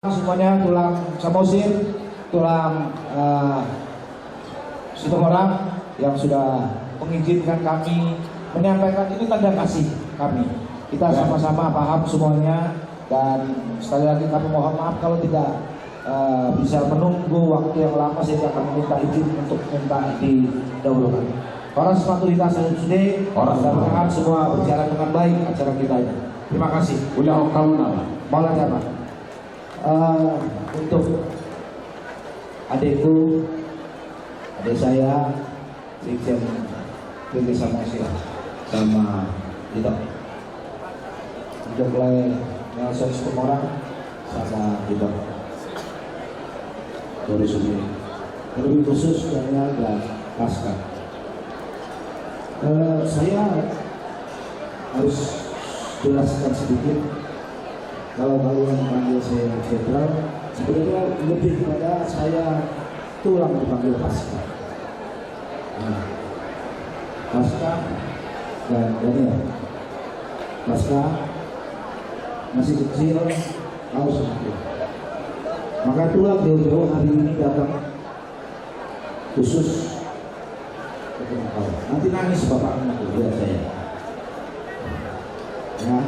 Semuanya tulang Samosir, tulang Situmorang yang sudah mengizinkan kami menyampaikan ini tanda kasih kami. Kita sama-sama paham semuanya dan sekali lagi kami mohon maaf kalau tidak bisa menunggu waktu yang lama sehingga kami minta izin untuk minta didahulukan. Para sepatu lintas SD, mudah-mudahan semua berjalan dengan baik acara kita ini. Terima kasih. Udah kamu nama. Maulana Jamal. Untuk adik saya Brigjen Tinggi Samosir sama itu untuk Nelson Situmorang sama itu dari sini lebih khusus Daniel dan Pasca. Saya harus jelaskan sedikit. Kalau kalian panggil saya jenderal, sebenarnya lebih kepada saya tulang dipanggil Pasca. Pasca dan Daniel. Pasca masih kecil, tahu sedikit. Maka tulang jauh-jauh hari ini datang khusus ketemu kau. Nanti nangis bapaknya lihat saya. Ya.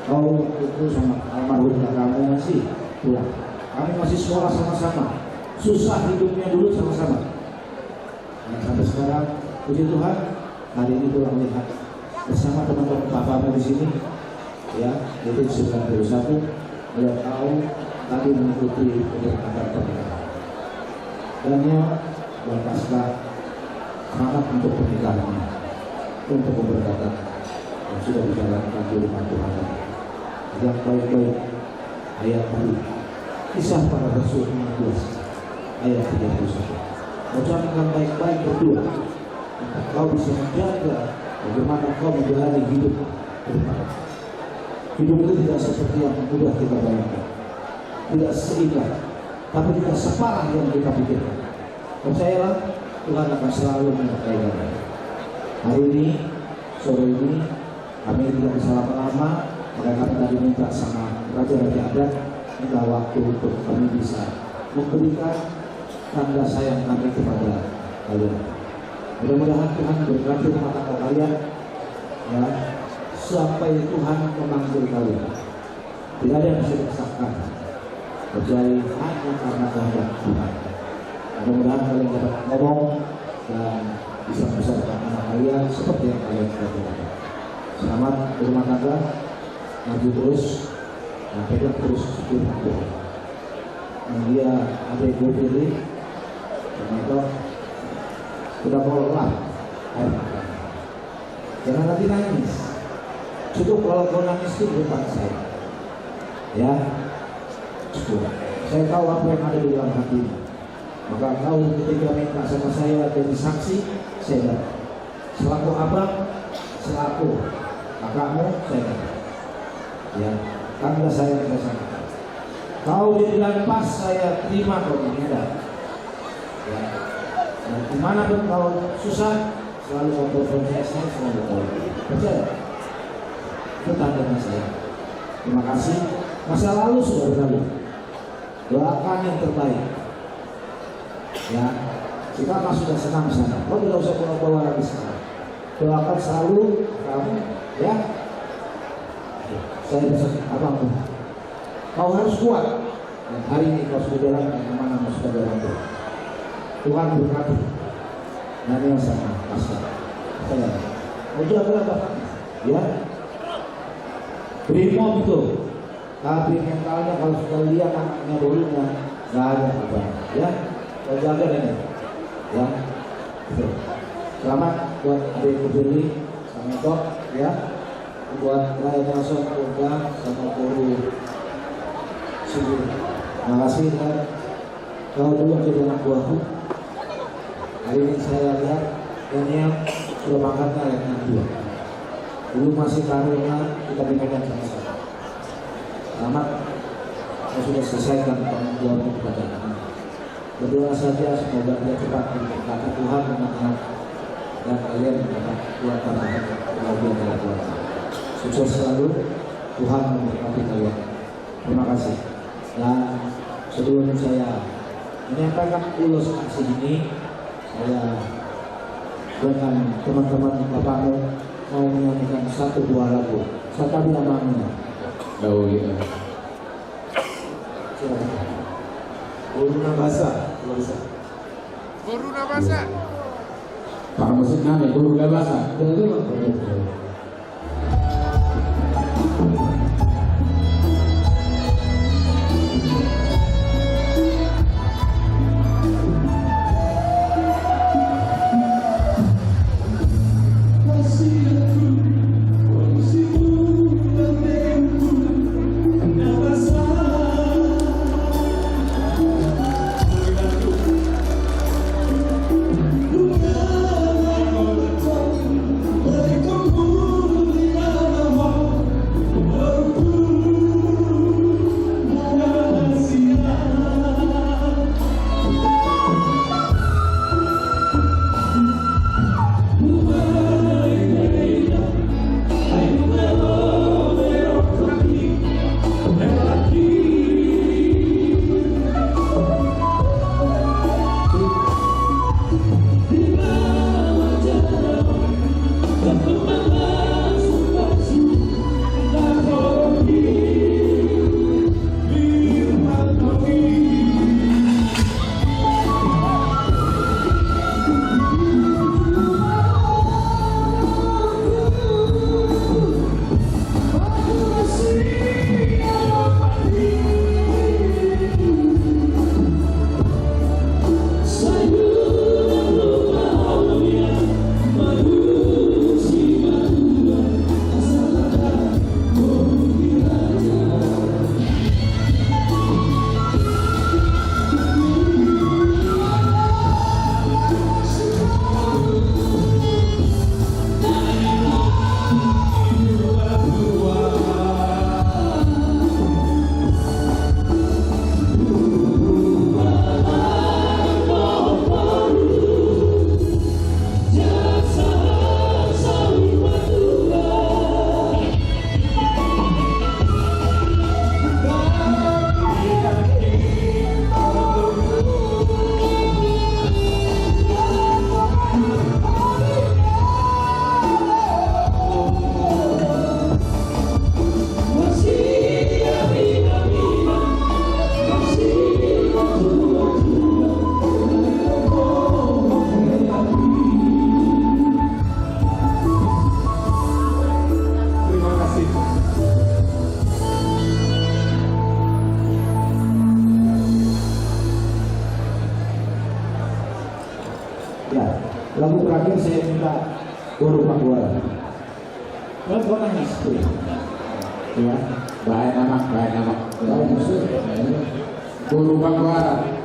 Kau itu sama almarhum kamu masih pulang. Kami masih sekolah sama-sama. Susah hidupnya dulu sama-sama. Dan sampai sekarang, puji Tuhan, hari ini pulang lihat bersama teman-teman bapak di sini. Ya, itu 91. Beliau tahu tadi mengikuti keberangkatan pernikahan. Dan dan Pasca semangat untuk pernikahannya, untuk keberangkatan yang sudah dijalankan di rumah Tuhan. Yang baik-baik ayat tadi kisah para rasul 16 ayat 31. Ucapkan baik-baik berdua untuk kau bisa menjaga bagaimana kau menjalani hidup berdepan. Hidup itu tidak seperti yang mudah kita bayangkan, tidak seindah, tapi tidak separah yang kita pikirkan. Percayalah, Tuhan akan selalu menyertai kita. Hari ini, sore ini, kami tidak bisa lama-lama. Mereka tadi minta sama raja-raja adat minta waktu untuk kami bisa memberikan tanda sayang kami kepada kalian. Mudah-mudahan Tuhan berkati rumah tangga kalian, ya, sampai Tuhan memanggil kalian. Tidak ada yang bisa dipaksakan, terjadi hanya karena kehendak Tuhan. Mudah-mudahan kalian dapat ngomong dan bisa membesarkan anak kalian seperti yang kalian sudah lakukan. Selamat berumah tangga. Maju terus, pegang terus firman Tuhan. Dia ada gue pilih, ternyata sudah mau lelah air mata. Jangan lagi nangis. Cukup kalau kau nangis itu depan saya. Ya, cukup. Saya tahu apa yang ada di dalam hati. Maka kau ketika minta sama saya jadi saksi, saya datang. Selaku abang, selaku kakakmu, saya datang. Ya, tanda saya sampaikan. Kau dibilang pas, saya terima kau tidak. Ya, dan dimanapun kau susah, selalu kau telepon saya selalu kau. Percaya? Itu tandanya saya. Terima kasih. Masa lalu sudah berlalu. Doakan yang terbaik. Ya, kita sudah senang sana. Kau tidak usah pulang-pulang lagi sekarang. Doakan selalu kamu, ya. Saya bisa abangmu. Kau harus kuat. Dan hari ini kau sudah jalan kemana kau sudah jalan. Tuhan berkati. Nanti yang sama Pasca. Saya. Udah berapa? Ya. Brimob itu. Tapi mentalnya kalau sudah lihat anaknya dulunya nggak ada apa. Ya. Kau jaga ini. Ya. Betul. Selamat buat adik Kudeli sama Tok. Ya. Buat rakyat langsung keluarga sama guru sini. Terima kasih kan. Kalau dulu jadi anak buahku, hari ini saya lihat Daniel sudah mangkatnya ayatnya 2. Dulu masih karunia kita dipegang sama-sama. Selamat, saya sudah selesaikan tanggung jawab kepada anak. Berdoa saja semoga dia cepat diberkati Tuhan dengan anak dan kalian mendapat keluarga bahagia dari Tuhan. Sukses selalu, Tuhan memberkati kalian. Terima kasih. Dan sebelum saya menyampaikan ulus aksi ini, saya dengan teman-teman bapakmu mau menyanyikan satu buah lagu. Saya tadi namanya. Oh iya. Silakan. Guru Nabasa, kalau bisa. Guru Nabasa. Pak musik nami Guru Nabasa. Ya, lagu terakhir saya minta Guru Pakuara. Kan kau nangis tuh ya? Baik nama. Kalau musuh, Guru Pakuara.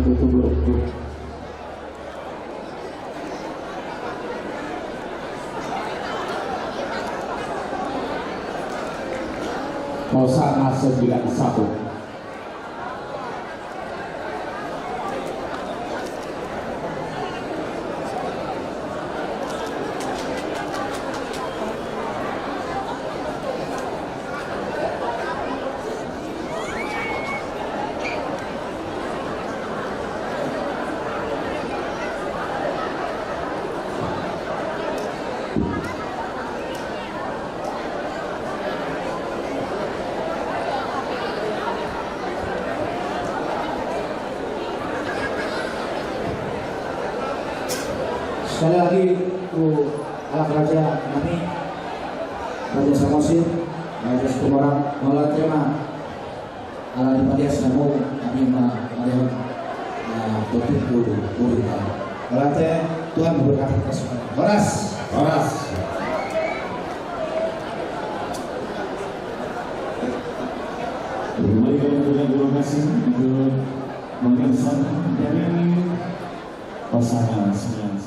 tunggu. Osana 91. Sekali lagi anak raja kami, Raja Samosir, Raja Setumorang, Malah Tema, ala di Padias Namu, kami ada topik Purita. Malah Tuhan memberkati kita semua. Horas. Kembali ke terima kasih untuk pemirsa dari Osana 91.